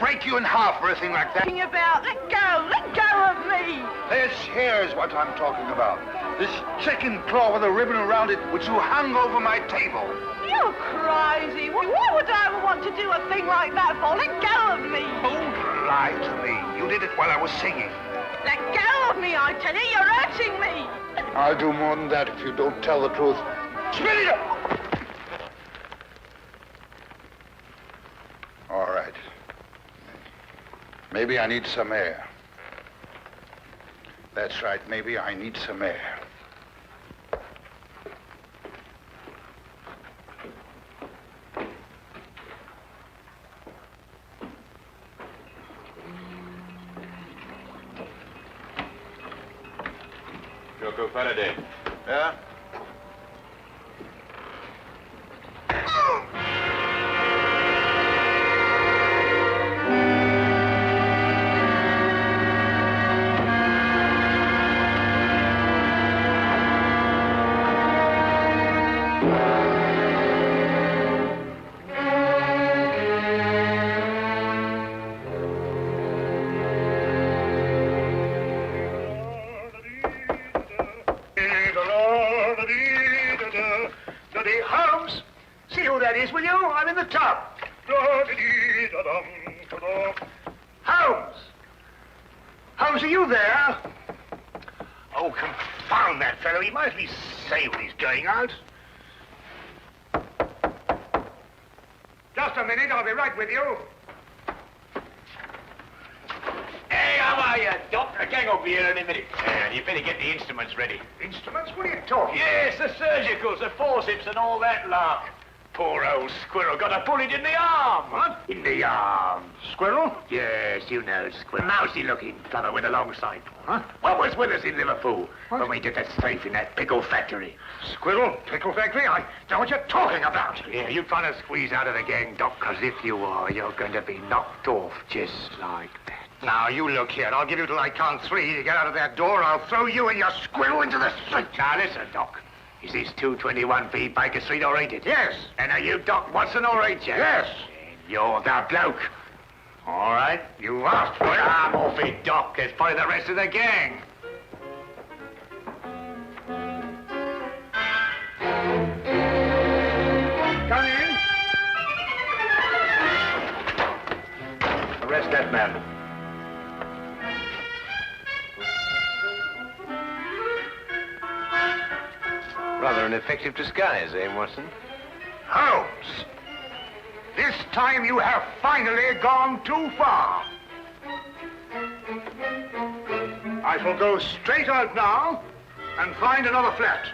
break you in half for a thing like that. Talking about? Let go of me. Here's what I'm talking about. This chicken claw with a ribbon around it, which you hung over my table. You're crazy. Why would I ever want to do a thing like that for? Let go of me. Don't lie to me. You did it while I was singing. Let go of me, I tell you. You're hurting me. I'll do more than that if you don't tell the truth. Spit it up! All right. Maybe I need some air. That's right, maybe I need some air. Joko Faraday. Yeah? Holmes, see who that is, will you? I'm in the tub. Holmes! Holmes, are you there? Oh, confound that fellow. He might at least say when he's going out. Just a minute, I'll be right with you. Hey, how are you, Doc? A gang over here in a minute. You better get the instruments ready. Instruments? What are you talking? Yes, the surgicals, the forceps and all that lark. Poor old squirrel got a bullet in the arm. What? In the arm. Squirrel? Yes, you know, squirrel. Mousy-looking fellow with a long sight. Huh? What was with us in Liverpool when we did that strafe in that pickle factory? Squirrel? Pickle factory? I don't know what you're talking about. Yeah, you trying to squeeze out of the gang, Doc, because if you are, you're going to be knocked off just like that. Now, you look here. I'll give you till I count 3 to get out of that door. I'll throw you and your squirrel into the street. Now, listen, Doc. Is this 221B Baker Street or ain't it? Yes. And are you Doc Watson or ain't you? Yes. And you're the bloke. All right. You asked for it. I'm off it, Doc. There's probably the rest of the gang. Come in. Arrest that man. Rather an effective disguise, eh, Watson? Holmes, this time you have finally gone too far. I shall go straight out now and find another flat.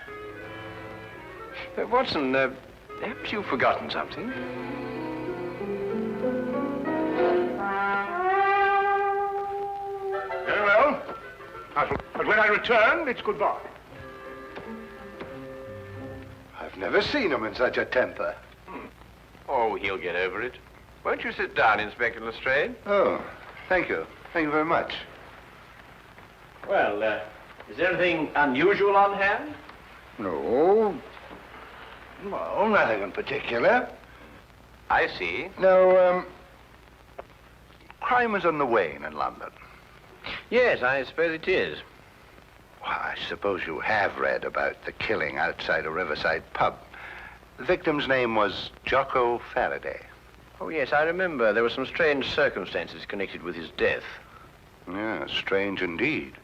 Watson, haven't you forgotten something? Very well. But when I return, it's goodbye. I've never seen him in such a temper. Oh, he'll get over it. Won't you sit down, Inspector Lestrade? Oh, thank you. Thank you very much. Well, is there anything unusual on hand? No. Well, nothing in particular. I see. No, crime is on the wane in London. Yes, I suppose it is. Well, I suppose you have read about the killing outside a riverside pub. The victim's name was Jocko Faraday. Oh, yes, I remember. There were some strange circumstances connected with his death. Yeah, strange indeed.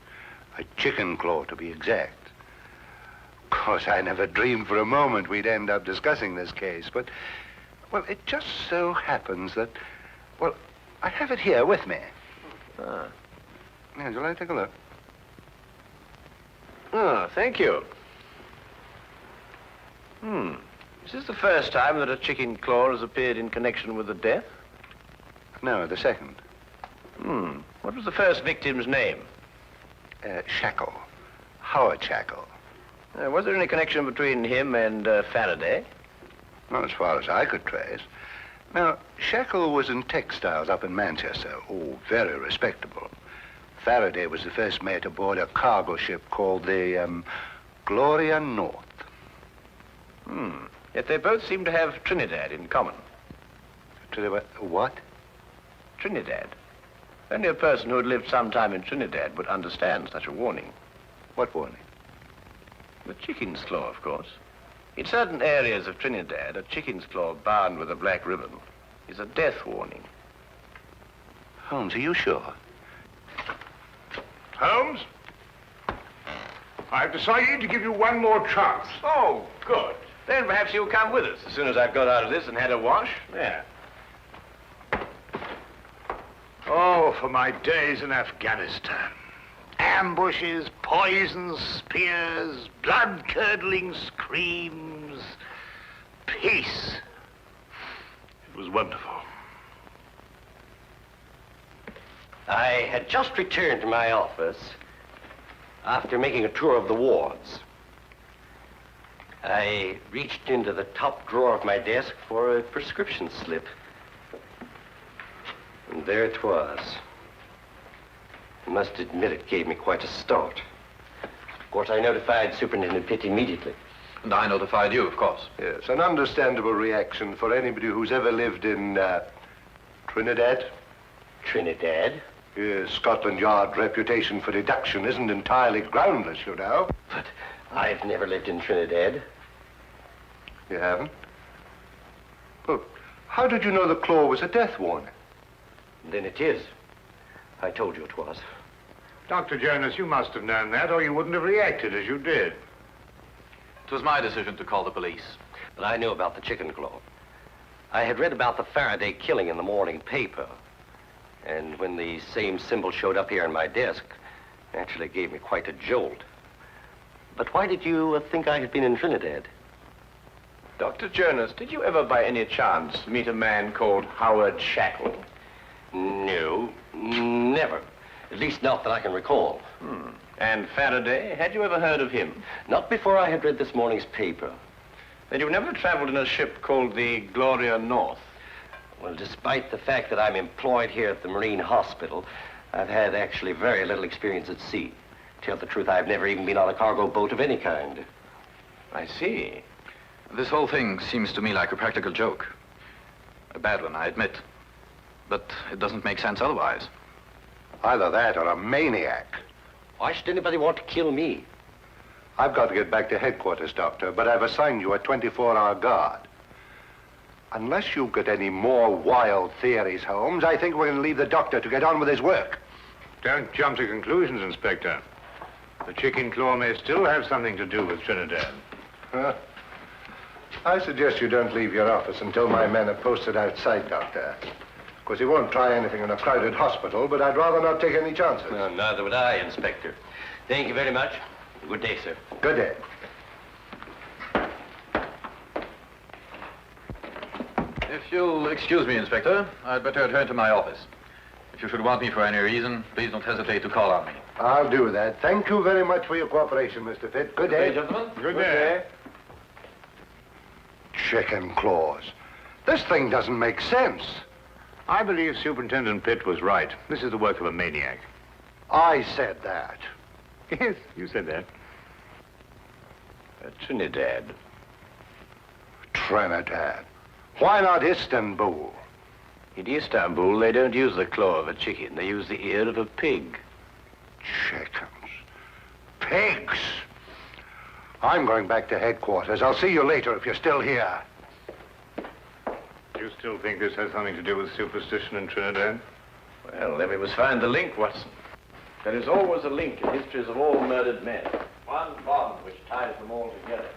A chicken claw, to be exact. Of course, I never dreamed for a moment we'd end up discussing this case, but, well, it just so happens that, well, I have it here with me. Ah. Yeah, would you like to take a look? Oh, thank you. Is this the first time that a chicken claw has appeared in connection with the death? No, the second. What was the first victim's name? Shackle. Howard Shackle. Was there any connection between him and Faraday? Not as far as I could trace. Now, Shackle was in textiles up in Manchester. Oh, very respectable. Faraday was the first mate aboard a cargo ship called the, Gloria North. Yet they both seem to have Trinidad in common. What? Trinidad. Only a person who had lived some time in Trinidad would understand such a warning. What warning? The chicken's claw, of course. In certain areas of Trinidad, a chicken's claw bound with a black ribbon is a death warning. Holmes, are you sure? Holmes? I've decided to give you one more chance. Oh, good. Then perhaps you'll come with us as soon as I've got out of this and had a wash. Yeah. Oh, for my days in Afghanistan. Ambushes, poisons, spears, blood-curdling screams. Peace. It was wonderful. I had just returned to my office after making a tour of the wards. I reached into the top drawer of my desk for a prescription slip. And there it was. I must admit it gave me quite a start. Of course, I notified Superintendent Pitt immediately. And I notified you, of course. Yes, an understandable reaction for anybody who's ever lived in Trinidad. Trinidad? Yes, Scotland Yard's reputation for deduction isn't entirely groundless, you know. But I've never lived in Trinidad. You haven't? Well, how did you know the claw was a death warning? Then it is. I told you it was. Dr. Jonas, you must have known that, or you wouldn't have reacted as you did. It was my decision to call the police. But I knew about the chicken claw. I had read about the Faraday killing in the morning paper. And when the same symbol showed up here on my desk, naturally it gave me quite a jolt. But why did you think I had been in Trinidad? Dr. Jonas, did you ever by any chance meet a man called Howard Shackle? No, never. At least not that I can recall. And Faraday, had you ever heard of him? Not before I had read this morning's paper. Then you've never traveled in a ship called the Gloria North? Well, despite the fact that I'm employed here at the Marine Hospital, I've had actually very little experience at sea. To tell the truth, I've never even been on a cargo boat of any kind. I see. This whole thing seems to me like a practical joke. A bad one, I admit. But it doesn't make sense otherwise. Either that or a maniac. Why should anybody want to kill me? I've got to get back to headquarters, Doctor, but I've assigned you a 24-hour guard. Unless you've got any more wild theories, Holmes, I think we're going to leave the doctor to get on with his work. Don't jump to conclusions, Inspector. The chicken claw may still have something to do with Trinidad. I suggest you don't leave your office until my men are posted outside, Doctor. Of course, he won't try anything in a crowded hospital, but I'd rather not take any chances. No, neither would I, Inspector. Thank you very much. Good day, sir. Good day. If you'll excuse me, Inspector, I'd better return to my office. If you should want me for any reason, please don't hesitate to call on me. I'll do that. Thank you very much for your cooperation, Mr. Pitt. Good day. Gentlemen. Good day. Chicken claws. This thing doesn't make sense. I believe Superintendent Pitt was right. This is the work of a maniac. I said that. Yes, you said that. Trinidad. Trinidad. Why not Istanbul? In Istanbul, they don't use the claw of a chicken. They use the ear of a pig. Chickens. Pigs. I'm going back to headquarters. I'll see you later if you're still here. You still think this has something to do with superstition in Trinidad? Well, then we must find the link, Watson. There is always a link in histories of all murdered men. One bond which ties them all together.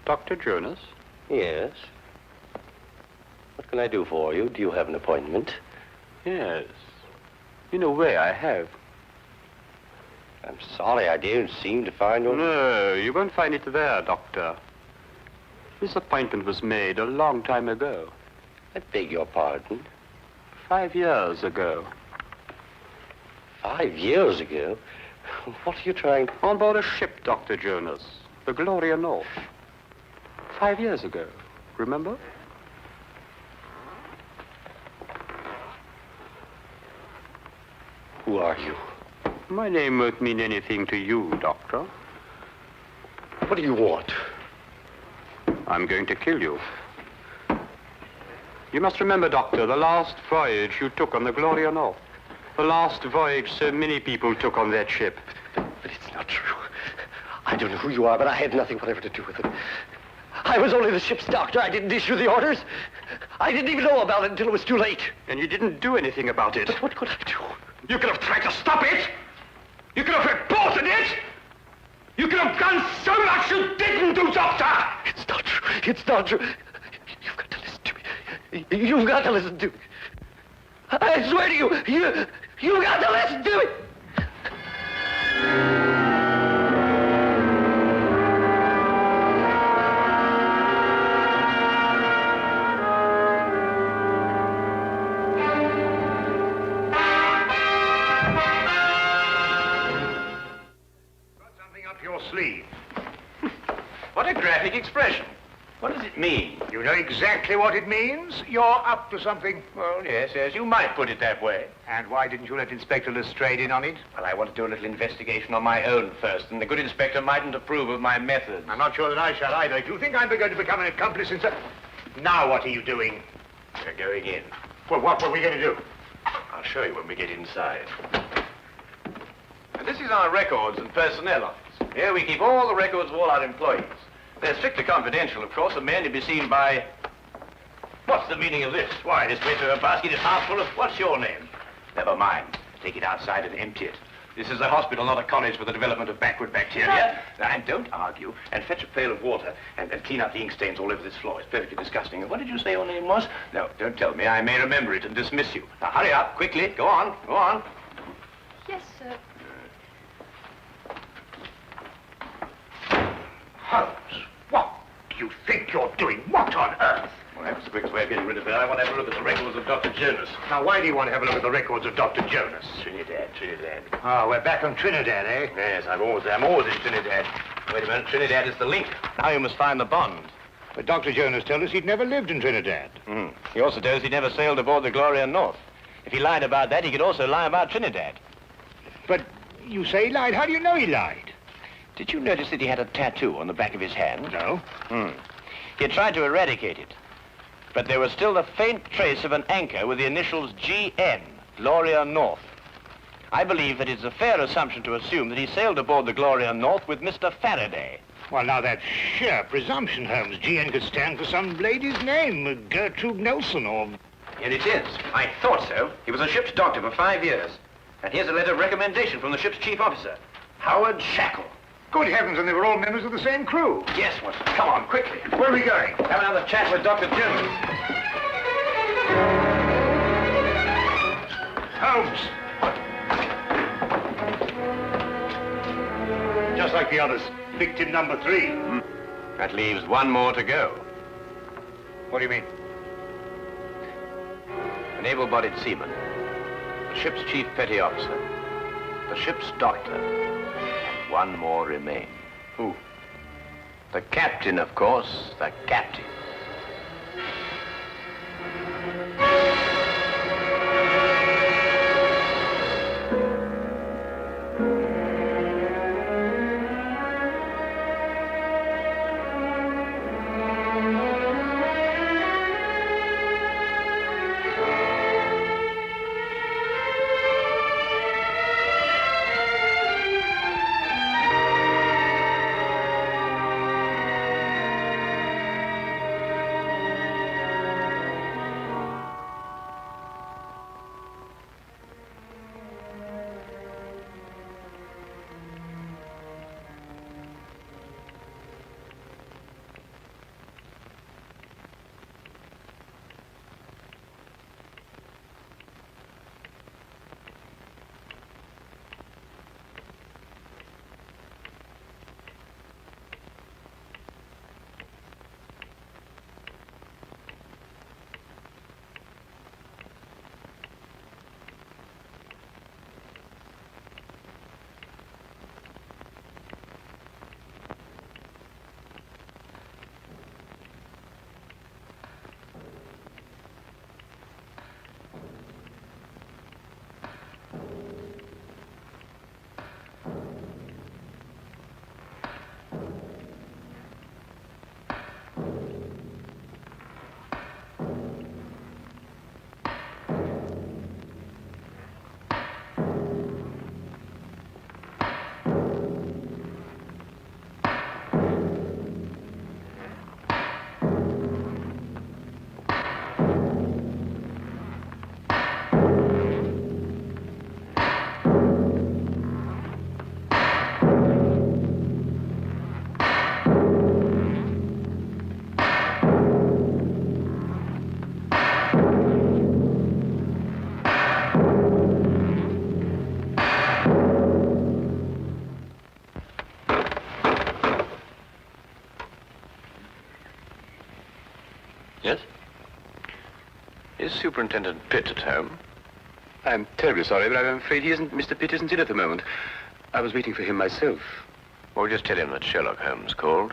Dr. Jonas? Yes. What can I do for you? Do you have an appointment? Yes. In a way, I have. I'm sorry, I don't seem to find one. No, you won't find it there, Doctor. This appointment was made a long time ago. I beg your pardon? 5 years ago. 5 years ago? What are you trying to... On board a ship, Dr. Jonas. The Gloria North. 5 years ago. Remember? Who are you? My name won't mean anything to you, Doctor. What do you want? I'm going to kill you. You must remember, Doctor, the last voyage you took on the Gloria North. The last voyage so many people took on that ship. But it's not true. I don't know who you are, but I had nothing whatever to do with it. I was only the ship's doctor. I didn't issue the orders. I didn't even know about it until it was too late. And you didn't do anything about it. But what could I do? You could have tried to stop it. You could have reported it. You could have done so much you didn't do, Doctor. It's not true. It's not true. You've got to listen to me. You've got to listen to me. I swear to you, you've got to listen to me. Sleeve. What a graphic expression. What does it mean? You know exactly what it means. You're up to something. Well, yes, you might put it that way. And why didn't you let Inspector Lestrade in on it? Well, I want to do a little investigation on my own first, and the good inspector mightn't approve of my methods. I'm not sure that I shall either. If you think I'm going to become an accomplice in Now what are you doing? We're going in. Well, what were we going to do? I'll show you when we get inside. And this is our records and personnel office. Here we keep all the records of all our employees. They're strictly confidential, of course, and may only be seen by... What's the meaning of this? Why, this paper basket is half full of... What's your name? Never mind. Take it outside and empty it. This is a hospital, not a college for the development of backward bacteria. And don't argue, and fetch a pail of water, and clean up the ink stains all over this floor. It's perfectly disgusting. And what did you say your name was? No, don't tell me. I may remember it and dismiss you. Now, hurry up, quickly. Go on, go on. Yes, sir. Holmes, what do you think you're doing? What on earth? Well, that's the quickest way of getting rid of her. I want to have a look at the records of Dr. Jonas. Now, why do you want to have a look at the records of Dr. Jonas? Trinidad. Oh, we're back on Trinidad, eh? Yes, I'm always in Trinidad. Wait a minute, Trinidad is the link. Now you must find the bond. But Dr. Jonas told us he'd never lived in Trinidad. He also told us he never sailed aboard the Gloria North. If he lied about that, he could also lie about Trinidad. But you say he lied. How do you know he lied? Did you notice that he had a tattoo on the back of his hand? No. He had tried to eradicate it, but there was still the faint trace of an anchor with the initials GN, Gloria North. I believe that it's a fair assumption to assume that he sailed aboard the Gloria North with Mr. Faraday. Well, now, that's sheer presumption, Holmes. GN could stand for some lady's name, Gertrude Nelson, or... Here it is. I thought so. He was a ship's doctor for 5 years. And here's a letter of recommendation from the ship's chief officer, Howard Shackle. Good heavens, and they were all members of the same crew. Yes, Watson. Come on, quickly. Where are we going? Have another chat with Dr. Jones. Holmes! Just like the others. Victim number 3. That leaves one more to go. What do you mean? An able-bodied seaman, the ship's chief petty officer, the ship's doctor, and one more remains. Who? The captain, of course, the captain. Yes? Is Superintendent Pitt at home? I'm terribly sorry, but I'm afraid Mr. Pitt isn't in at the moment. I was waiting for him myself. Well, just tell him that Sherlock Holmes called.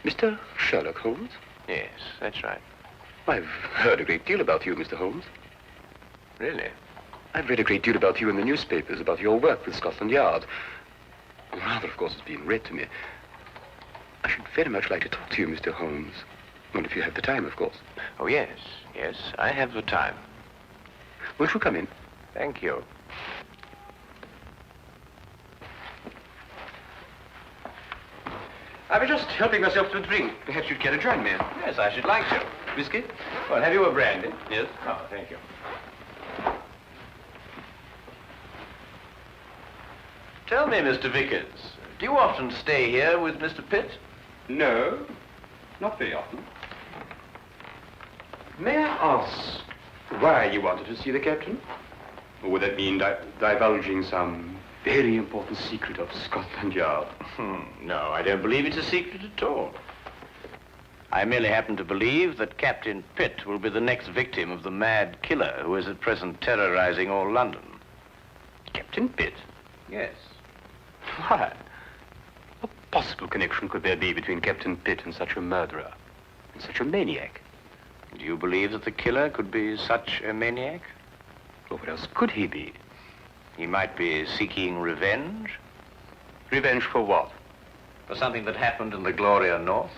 Mr. Sherlock Holmes? Yes, that's right. I've heard a great deal about you, Mr. Holmes. Really? I've read a great deal about you in the newspapers, about your work with Scotland Yard. Rather, of course, it's been read to me. I should very much like to talk to you, Mr. Holmes. Well, if you have the time, of course. Oh, yes, I have the time. Won't you come in? Thank you. I was just helping myself to a drink. Perhaps you'd care to join me. Yes, I should like to. Whiskey? Well, have you a brandy? Yes. Oh, thank you. Tell me, Mr. Vickers, do you often stay here with Mr. Pitt? No, not very often. May I ask why you wanted to see the captain? Or would that mean divulging some very important secret of Scotland Yard? No, I don't believe it's a secret at all. I merely happen to believe that Captain Pitt will be the next victim of the mad killer who is at present terrorizing all London. Captain Pitt? Yes. Why? What possible connection could there be between Captain Pitt and such a murderer, and such a maniac? Do you believe that the killer could be such a maniac? Well, what else could he be? He might be seeking revenge. Revenge for what? For something that happened in the Gloria North.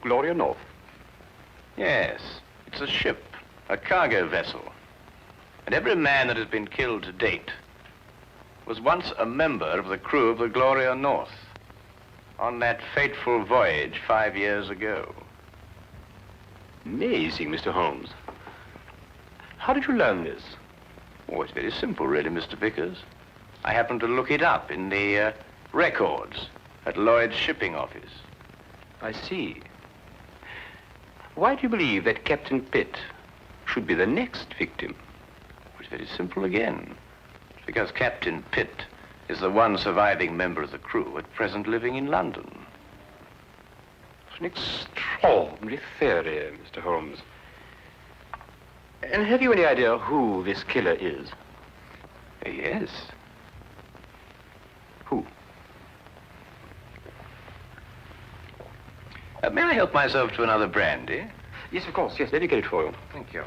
Gloria North? Yes, it's a ship, a cargo vessel. And every man that has been killed to date was once a member of the crew of the Gloria North on that fateful voyage 5 years ago. Amazing, Mr. Holmes. How did you learn this? Oh, it's very simple, really, Mr. Vickers. I happened to look it up in the records at Lloyd's shipping office. I see. Why do you believe that Captain Pitt should be the next victim? It's very simple again. It's because Captain Pitt is the one surviving member of the crew at present living in London. It's an extraordinary theory, Mr. Holmes. And have you any idea who this killer is? Yes. Who? May I help myself to another brandy? Yes, of course. Yes, let me get it for you. Thank you.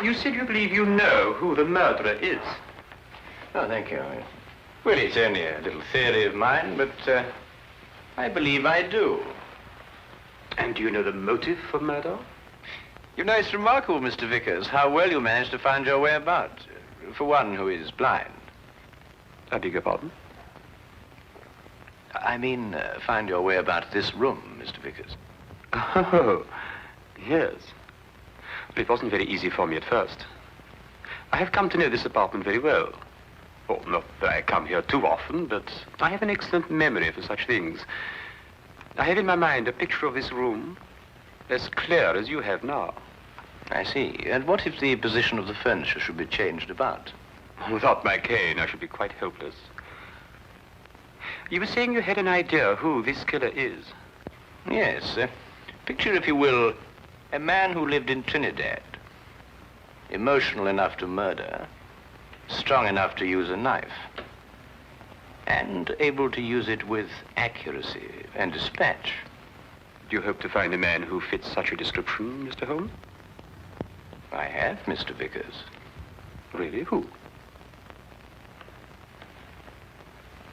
You said you believe you know who the murderer is. Oh, thank you. Well, it's only a little theory of mine, but I believe I do. And do you know the motive for murder? You know, it's remarkable, Mr. Vickers, how well you managed to find your way about, for one who is blind. I beg your pardon? I mean, find your way about this room, Mr. Vickers. Oh, yes. But it wasn't very easy for me at first. I have come to know this apartment very well. Oh, not that I come here too often, but I have an excellent memory for such things. I have in my mind a picture of this room as clear as you have now. I see. And what if the position of the furniture should be changed about? Without my cane, I should be quite helpless. You were saying you had an idea who this killer is. Yes. Picture, if you will, a man who lived in Trinidad. Emotional enough to murder, strong enough to use a knife, and able to use it with accuracy and dispatch. Do you hope to find a man who fits such a description, Mr. Holmes? I have, Mr. Vickers. Really? Who?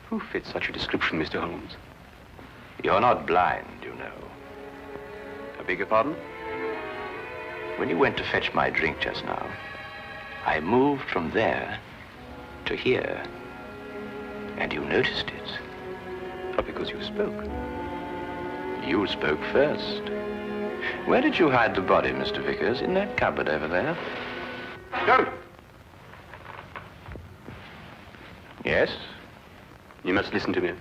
Who fits such a description, Mr. Holmes? You're not blind, you know. I beg your pardon? When you went to fetch my drink just now, I moved from there to here, and you noticed it. Oh, because you spoke. You spoke first. Where did you hide the body, Mr. Vickers? In that cupboard over there? Don't! Yes? You must listen to me.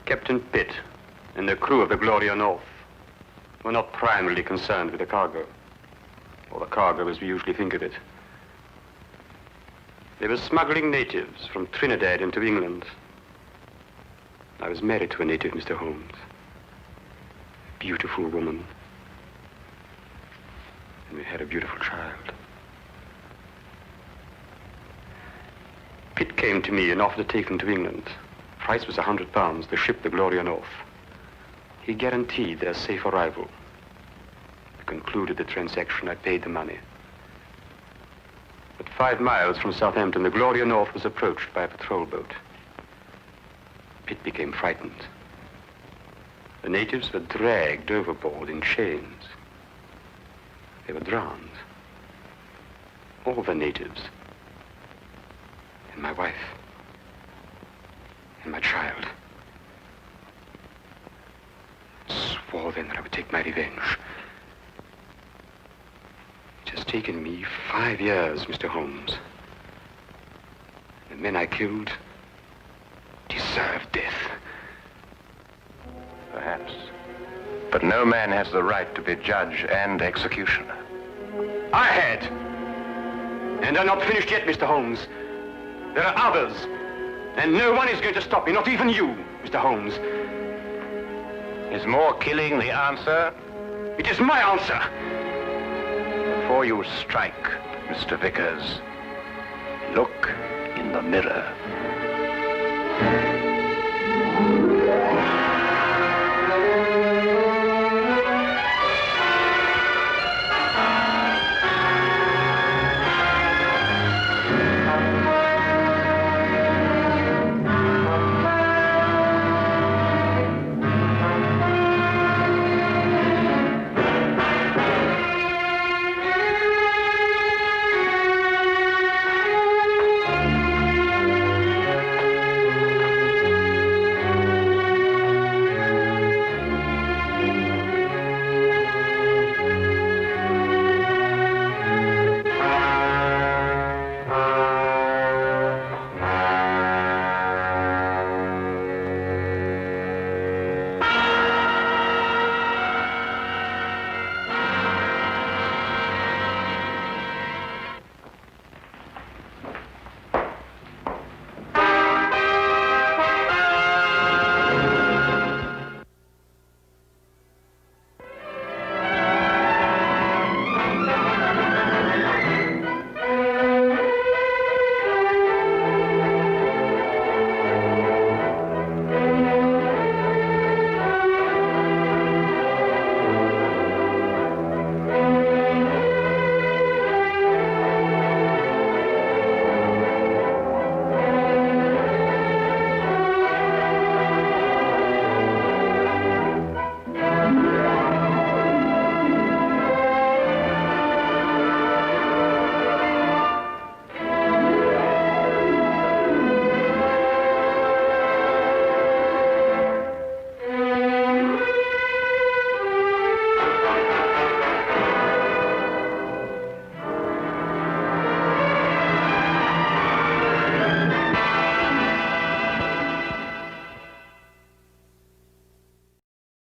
Captain Pitt and the crew of the Gloria North were not primarily concerned with the cargo, or the cargo as we usually think of it. They were smuggling natives from Trinidad into England. I was married to a native, Mr. Holmes. Beautiful woman. And we had a beautiful child. Pitt came to me and offered to take them to England. Price was £100, the ship the Gloria North. He guaranteed their safe arrival. I concluded the transaction. I paid the money. But 5 miles from Southampton, the Gloria North was approached by a patrol boat. Pitt became frightened. The natives were dragged overboard in chains. They were drowned. All the natives. And my wife. And my child. Swore then that I would take my revenge. It has taken me 5 years, Mr. Holmes. The men I killed deserve death. Perhaps. But no man has the right to be judge and executioner. I had. And I'm not finished yet, Mr. Holmes. There are others. And no one is going to stop me, not even you, Mr. Holmes. Is more killing the answer? It is my answer. Before you strike, Mr. Vickers, look in the mirror.